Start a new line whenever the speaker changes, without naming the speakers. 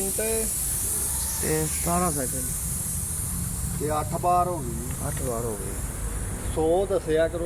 Minute
ਤੇ 17 second
ਤੇ 8 ਬਾਰ ਹੋ ਗਈ।
8 ਵਾਰ ਹੋ ਗਏ।
100 ਦੱਸਿਆ ਕਰੋ।